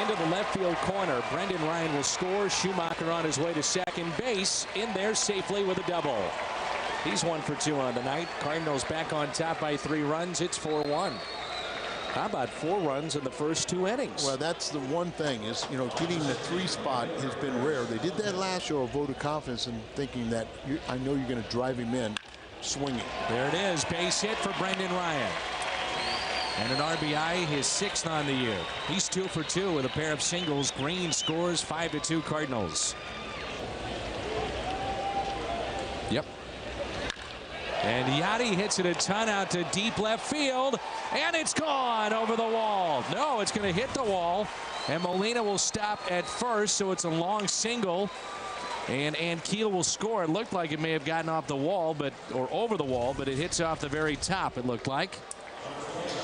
Into the left field corner. Brendan Ryan will score. Schumacher on his way to second base. In there safely with a double. He's 1 for 2 on the night. Cardinals back on top by 3 runs. It's 4-1. How about 4 runs in the first 2 innings? Well, that's the one thing is, getting the 3 spot has been rare. They did that last year, a vote of confidence, and thinking that I know you're going to drive him in swinging. There it is. Base hit for Brendan Ryan. And an RBI, his 6th on the year. He's 2 for 2 with a pair of singles. Green scores 5-2 Cardinals. Yep. And Yachty hits it a ton out to deep left field, and it's gone over the wall. No, it's going to hit the wall, and Molina will stop at first, so it's a long single, and Keel will score. It looked like it may have gotten off the wall, or over the wall, but it hits off the very top, it looked like.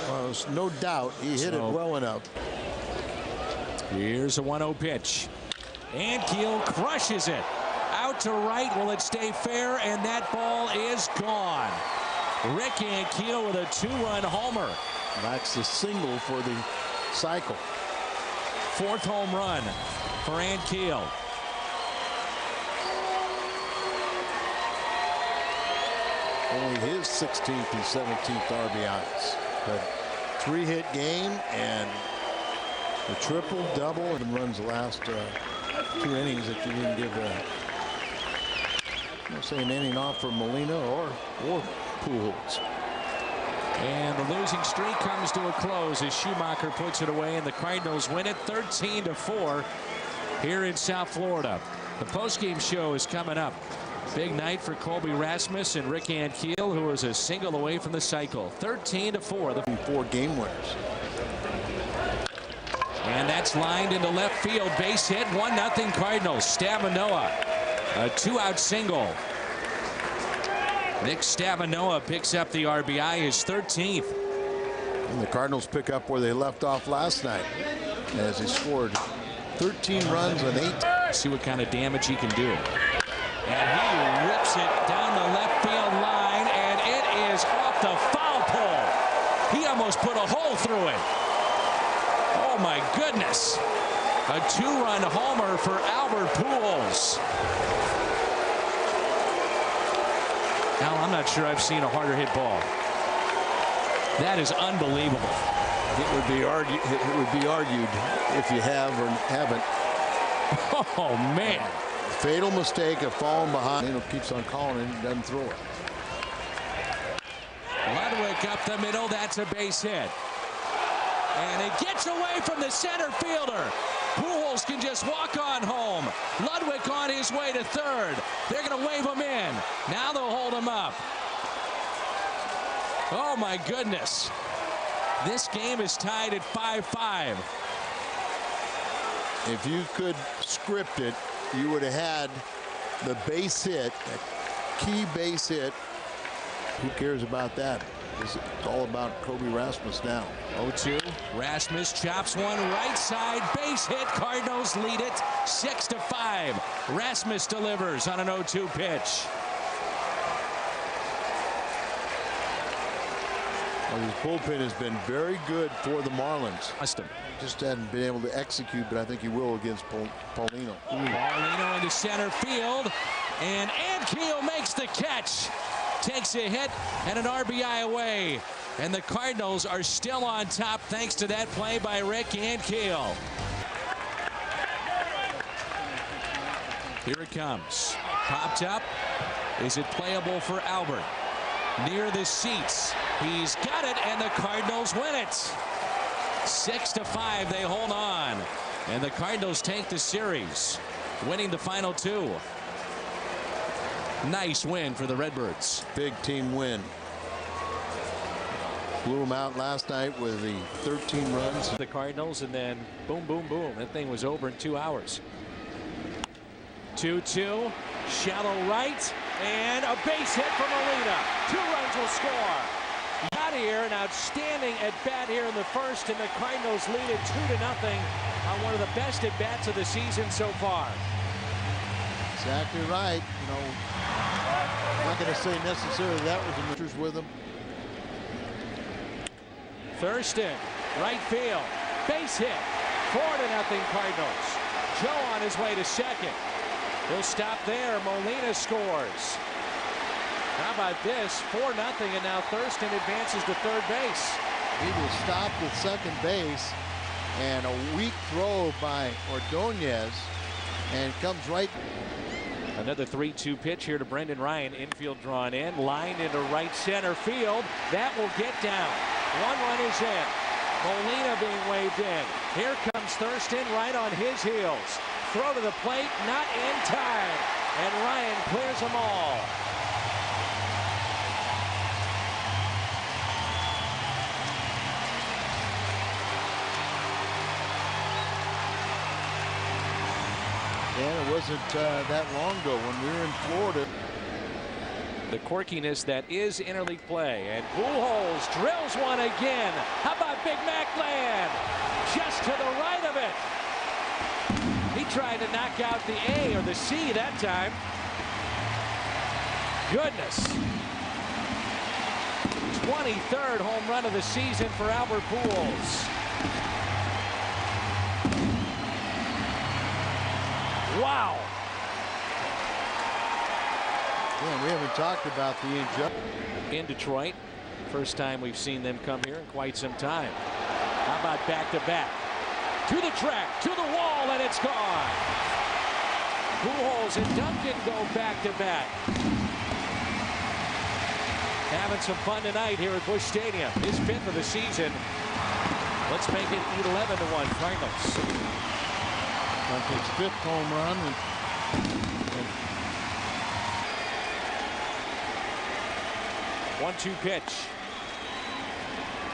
Well, there's no doubt he hit it well enough. Here's a 1-0 pitch, and Keel crushes it. Out to right. Will it stay fair? And that ball is gone. Rick Ankiel with a 2-run homer. That's the single for the cycle. 4th home run for Ankiel. Only his 16th and 17th RBIs. But 3-hit game and the triple, double, and runs the last 2 innings that you didn't give say an inning off for Molina or Pujols. And the losing streak comes to a close as Schumacher puts it away, and the Cardinals win it 13-4 here in South Florida. The postgame show is coming up. Big night for Colby Rasmus and Rick Ankiel, who is a single away from the cycle. 13-4. The 4 game winners. And that's lined into left field. Base hit. 1-0 Cardinals. Stavanoa. A 2-out single. Nick Stavanoa picks up the RBI, his 13th. And the Cardinals pick up where they left off last night as he scored 13 runs and 8. See what kind of damage he can do. And he rips it down the left field line, and it is off the foul pole. He almost put a hole through it. Oh my goodness. A 2-run homer for Albert Pujols. Al, I'm not sure I've seen a harder hit ball. That is unbelievable. It would be argued if you have or haven't. Oh man. Fatal mistake of falling behind. He keeps on calling it and doesn't throw it. Ludwig up the middle. That's a base hit. And it gets away from the center fielder. Pujols can just walk on home. Ludwig on his way to third. They're going to wave him in. Now they'll hold him up. Oh my goodness. This game is tied at 5-5. If you could script it, you would have had the base hit, a key base hit. Who cares about that? It's all about Colby Rasmus now. 0-2. Rasmus chops one right side. Base hit. Cardinals lead it 6-5. Rasmus delivers on an 0-2 pitch. Well, his bullpen has been very good for the Marlins. Just hadn't been able to execute, but I think he will against Paulino. Paulino into center field, and Ankiel makes the catch. Takes a hit and an RBI away. And the Cardinals are still on top thanks to that play by Rick Ankiel. Here it comes. Popped up. Is it playable for Albert? Near the seats. He's got it, and the Cardinals win it. 6-5, they hold on. And the Cardinals take the series, winning the final two. Nice win for the Redbirds. Big team win. Blew them out last night with the 13 runs. The Cardinals, and then boom, boom, boom. That thing was over in 2 hours. 2-2, shallow right, and a base hit from Molina. 2 runs will score. Got here, an outstanding at bat here in the first, and the Cardinals lead it 2-0 on one of the best at bats of the season so far. Exactly right. You know, I'm not going to say necessarily that was the Mitchers with him. Thurston, right field, base hit, 4-0 Cardinals. Joe on his way to second. He'll stop there. Molina scores. How about this? 4-0, and now Thurston advances to third base. He was stopped at second base, and a weak throw by Ordonez, and comes right. Another 3-2 pitch here to Brendan Ryan. Infield drawn in, line into right center field. That will get down. 1 run is in. Molina being waved in. Here comes Thurston right on his heels. Throw to the plate, not in time. And Ryan clears them all. And it wasn't that long ago when we were in Florida. The quirkiness that is interleague play, and Pujols drills one again. How about Big Mac land? Just to the right of it. He tried to knock out the A or the C that time. Goodness. 23rd home run of the season for Albert Pujols. Wow. Yeah, we haven't talked about the injury. In Detroit. First time we've seen them come here in quite some time. How about back-to-back? To the track, to the wall, and it's gone. Pujols and Duncan go back-to-back. Having some fun tonight here at Busch Stadium. His 5th of the season. Let's make it 11-1 Cardinals. Duncan's 5th home run. And 1-2 pitch.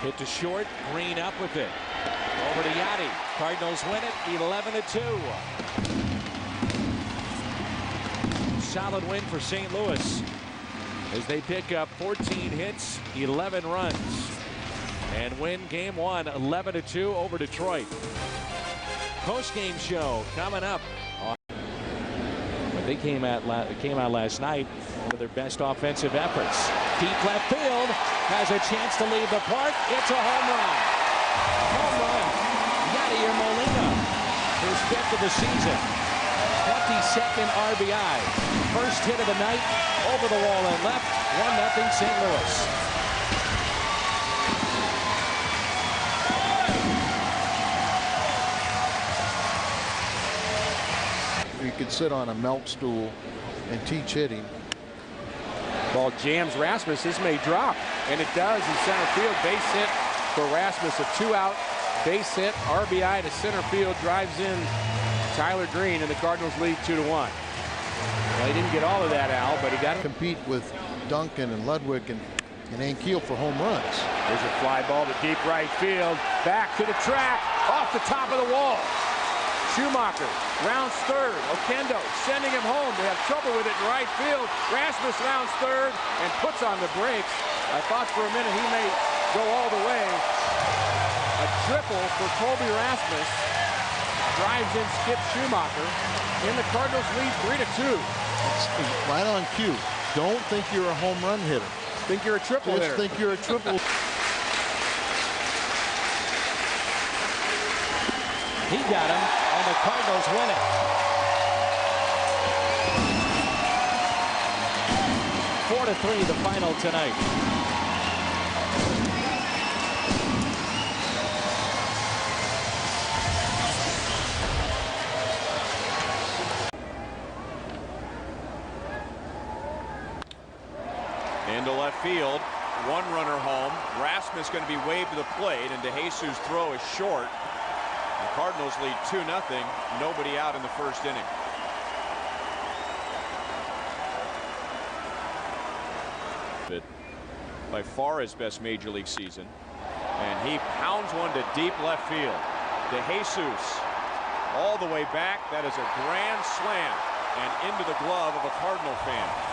Hit to short. Green up with it. Over to Yachty. Cardinals win it 11-2. Solid win for St. Louis as they pick up 14 hits, 11 runs, and win game 1 11-2 over Detroit. Post-game show coming up. They came out last night, one of their best offensive efforts. Deep left field, has a chance to leave the park. It's a home run. Home run. Yadier Molina, his 5th of the season. 22nd RBI. First hit of the night, over the wall and left. 1-0 St. Louis. you could sit on a milk stool and teach hitting. Ball jams Rasmus. This may drop, and it does in center field. Base hit for Rasmus. A 2-out base hit. RBI to center field. Drives in Tyler Green, and the Cardinals lead 2-1. Well, he didn't get all of that, Al, but he got to compete with Duncan and Ludwig and Ankiel for home runs. There's a fly ball to deep right field. Back to the track. Off the top of the wall. Schumacher rounds third. Oquendo sending him home. They have trouble with it in right field. Rasmus rounds third and puts on the brakes. I thought for a minute he may go all the way. A triple for Colby Rasmus. Drives in Skip Schumacher. And the Cardinals lead 3-2. It's right on cue. Don't think you're a home run hitter. Think you're a triple hitter. Just think you're a triple. He got him, and the Cardinals win it. 4-3 the final tonight. field. One runner home. Rasmus going to be waved to the plate, and DeJesus' throw is short. The Cardinals lead 2-0. Nobody out in the first inning. By far his best major league season, and he pounds one to deep left field. DeJesus all the way back. That is a grand slam and into the glove of a Cardinal fan.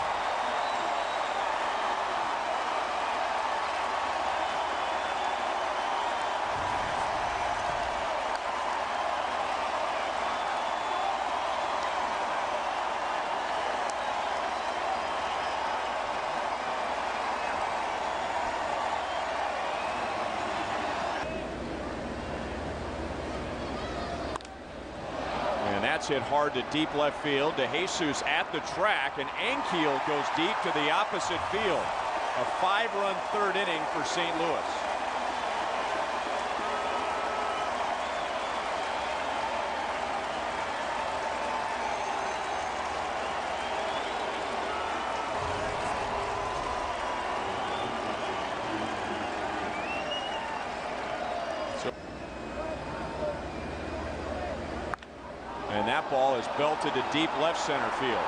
That's hit hard to deep left field. DeJesus at the track, and Ankiel goes deep to the opposite field. A 5-run third inning for St. Louis. And that ball is belted to deep left center field.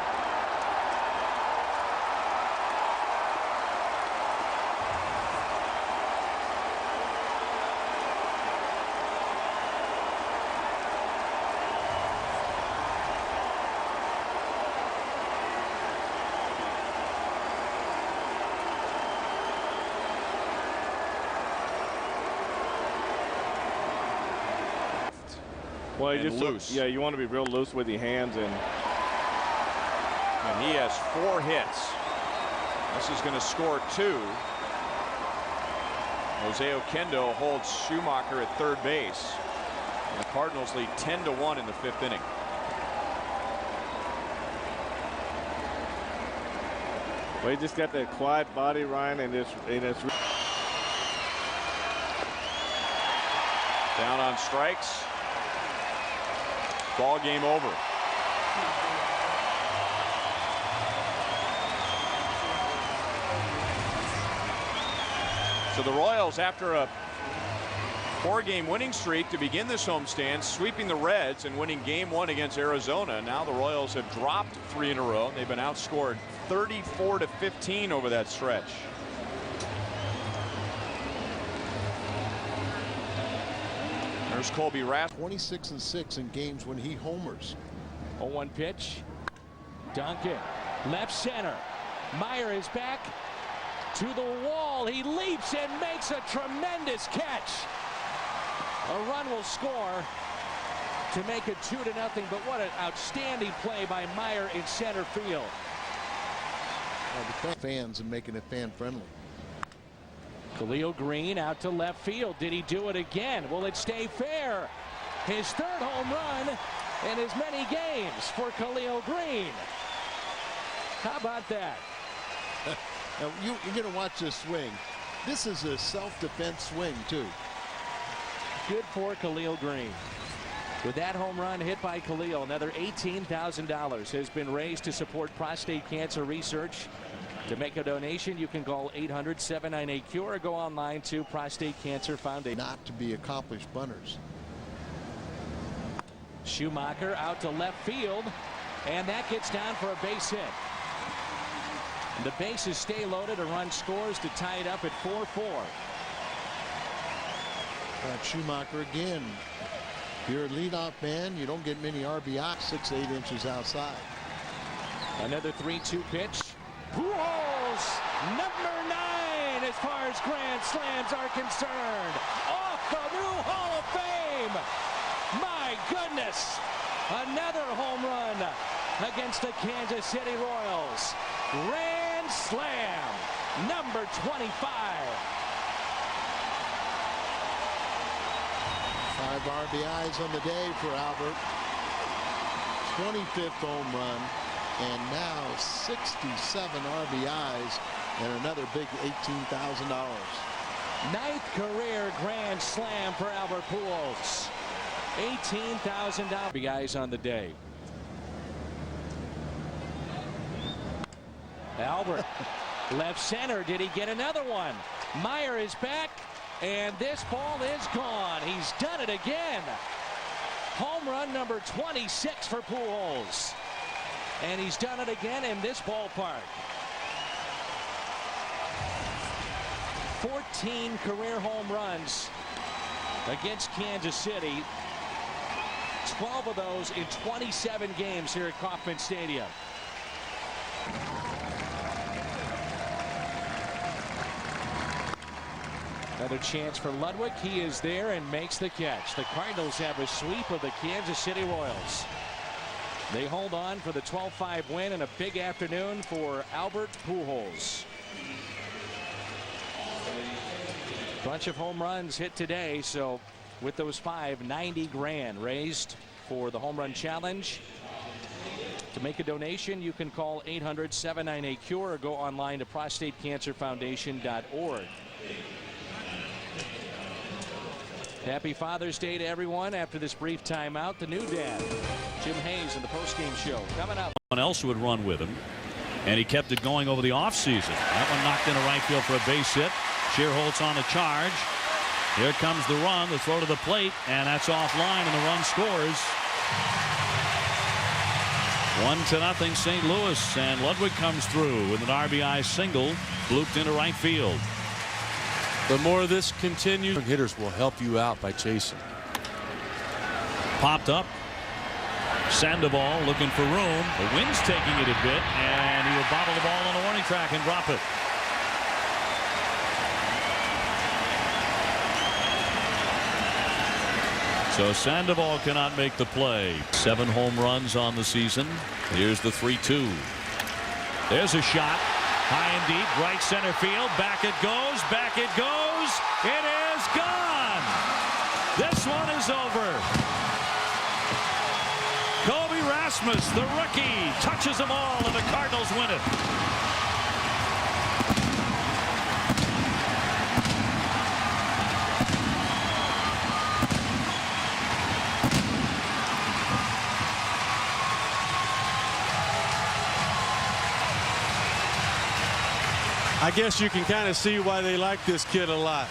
Well, you just loose. Yeah, you want to be real loose with your hands, and he has 4 hits. This is going to score 2. Jose Oquendo holds Schumacher at third base. And the Cardinals lead 10-1 in the 5th inning. well, he just got that quiet body, Ryan, and it's Down on strikes. Ball game over. So the Royals, after a 4-game winning streak to begin this homestand, sweeping the Reds and winning game 1 against Arizona. Now the Royals have dropped 3 in a row. They've been outscored 34-15 over that stretch. There's Colby Rath. 26-6 in games when he homers. 0-1 pitch. Duncan, left center. Meyer is back to the wall. He leaps and makes a tremendous catch. A run will score to make it 2-0, but what an outstanding play by Meyer in center field. The fans and making it fan friendly. Khalil Green out to left field. Did he do it again? Will it stay fair? His 3rd home run in as many games for Khalil Green. How about that? Now, you're going to watch this swing. This is a self-defense swing, too. Good for Khalil Green. With that home run hit by Khalil, another $18,000 has been raised to support prostate cancer research. To make a donation, you can call 800-798-CURE or go online to Prostate Cancer Foundation. Not to be accomplished bunters. Schumacher out to left field, and that gets down for a base hit. The bases stay loaded. A run scores to tie it up at 4-4. Schumacher again. If you're a leadoff man, you don't get many RBI. 6-8 inches outside. Another 3-2 pitch. Pujols, number 9 as far as grand slams are concerned. Off the new Hall of Fame. My goodness. Another home run against the Kansas City Royals. Grand slam, number 25. 5 RBIs on the day for Albert. 25th home run. And now 67 RBIs and another big $18,000. 9th career grand slam for Albert Pujols. $18,000 guys on the day. Albert Left center, did he get another one? Meyer is back, and this ball is gone. He's done it again. Home run number 26 for Pujols. And he's done it again in this ballpark. 14 career home runs against Kansas City. 12 of those in 27 games here at Kauffman Stadium. Another chance for Ludwig. He is there and makes the catch. The Cardinals have a sweep of the Kansas City Royals. They hold on for the 12-5 win and a big afternoon for Albert Pujols. Bunch of home runs hit today, so with those 5, 90 grand raised for the home run challenge. To make a donation, you can call 800-798-CURE or go online to prostatecancerfoundation.org. Happy Father's Day to everyone. After this brief timeout, the new dad, Jim Hayes, in the postgame show. Coming up. Someone else would run with him, and he kept it going over the offseason. That one knocked into right field for a base hit. Shearholtz on the charge. Here comes the run, the throw to the plate, and that's offline, and the run scores. 1-0 St. Louis, and Ludwig comes through with an RBI single, blooped into right field. The more this continues, hitters will help you out by chasing. Popped up. Sandoval looking for room. The wind's taking it a bit, and he will bobble the ball on the warning track and drop it. So Sandoval cannot make the play. 7 home runs on the season. Here's the 3-2. There's a shot. High and deep, right center field. Back it goes. Back it goes. It is gone. This one is over. Kobe Rasmus, the rookie, touches them all, and the Cardinals win it. I guess you can kind of see why they like this kid a lot.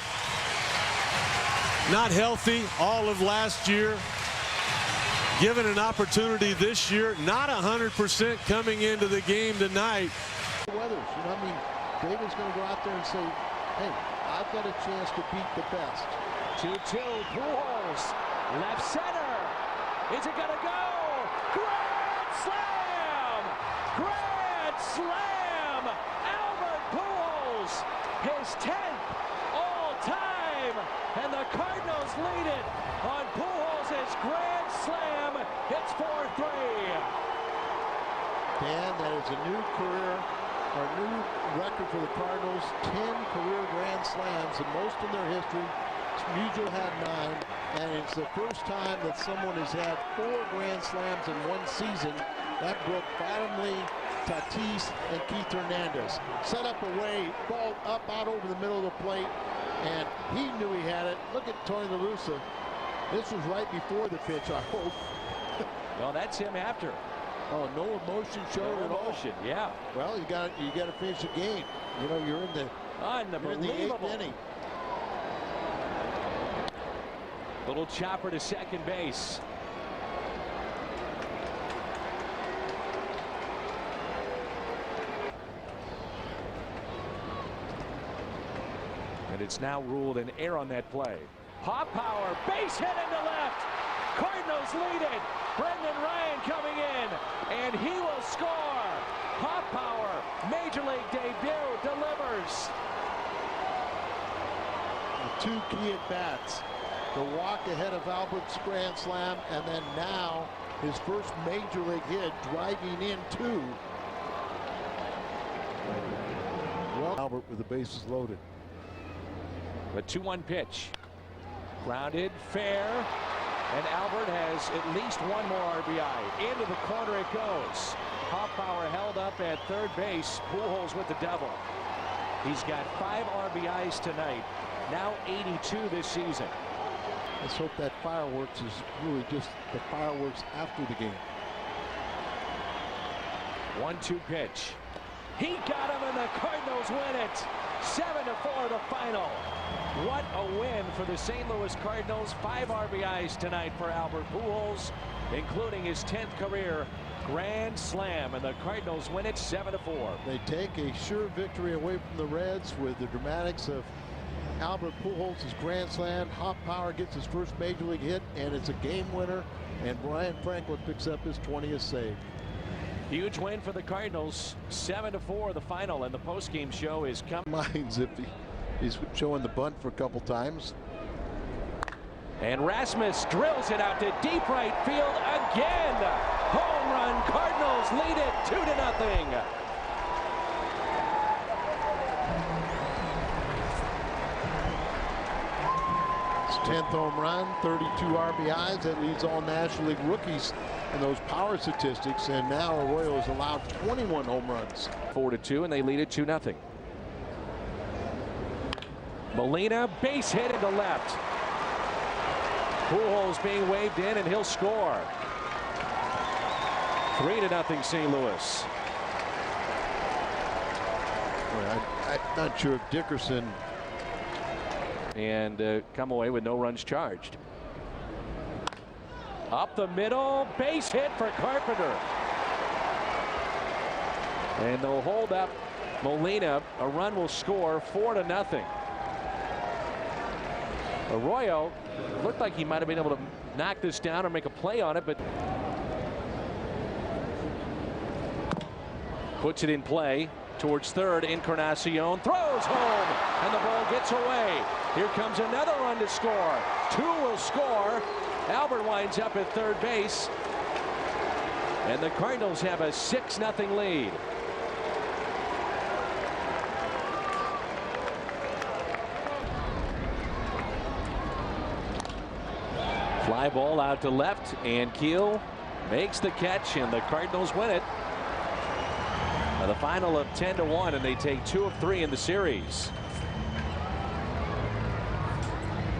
Not healthy all of last year. Given an opportunity this year, not 100% coming into the game tonight. Weathers, you know, I mean, David's going to go out there and say, hey, I've got a chance to beat the best. 2-2, Pujols, left center. Is it going to go? Grand slam! Grand slam! Albert Pujols, his 10th all-time, and the Cardinals lead it on Pujols' grand slam. It's 4-3. Dan, that is a new career, or new record for the Cardinals. 10 career grand slams, the most in their history. Musial had 9, and it's the first time that someone has had 4 grand slams in one season. That broke Bottomley, Tatis, and Keith Hernandez. Set up away, ball up out over the middle of the plate, and he knew he had it. Look at Tony La Russa. This was right before the pitch, I hope. Well, that's him after. Oh, no emotion showed at all. Yeah. Well, you got to finish the game. You know, you're in the 8th inning. Little chopper to second base. And it's now ruled an error on that play. Pop power, base hit into left. Cardinals lead it. Brendan Ryan coming in, and he will score. Pop power, major league debut, delivers. The 2 key at bats. The walk ahead of Albert's grand slam, and then now his first major league hit, driving in 2. Well, Albert with the bases loaded. The 2-1 pitch. Grounded, fair, and Albert has at least 1 more RBI. Into the corner it goes. Hoffbauer held up at third base. Pujols with the double. He's got 5 RBIs tonight. Now 82 this season. Let's hope that fireworks is really just the fireworks after the game. 1-2 pitch. He got him, and the Cardinals win it. 7-4 the final. What a win for the St. Louis Cardinals. 5 RBIs tonight for Albert Pujols, including his 10th career grand slam, and the Cardinals win it 7-4. They take a sure victory away from the Reds with the dramatics of Albert Pujols' grand slam. Hop Power gets his first major league hit, and it's a game winner, and Brian Franklin picks up his 20th save. Huge win for the Cardinals. 7-4 the final, and the postgame show is coming. Minds if he's showing the bunt for a couple times. And Rasmus drills it out to deep right field again. Home run. Cardinals lead it 2-0. His 10th home run, 32 RBIs. That leads all National League rookies in those power statistics. And now Arroyo has allowed 21 home runs. 4-2, and they lead it 2-0. Molina, base hit into left. Pujols being waved in, and he'll score. 3-0 St. Louis. Well, I'm not sure if Dickerson. And come away with no runs charged. Up the middle, base hit for Carpenter. And they'll hold up Molina. A run will score 4-0. Arroyo looked like he might have been able to knock this down or make a play on it, but puts it in play towards third. Encarnacion throws home, and the ball gets away. Here comes another run to score. 2 will score. Albert winds up at third base, and the Cardinals have a 6-0 lead. Fly ball out to left, and Keel makes the catch, and the Cardinals win it. The final of 10-1, and they take 2 of 3 in the series.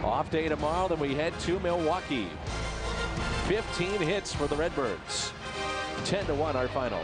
Off day tomorrow, then we head to Milwaukee. 15 hits for the Redbirds. 10-1 our final.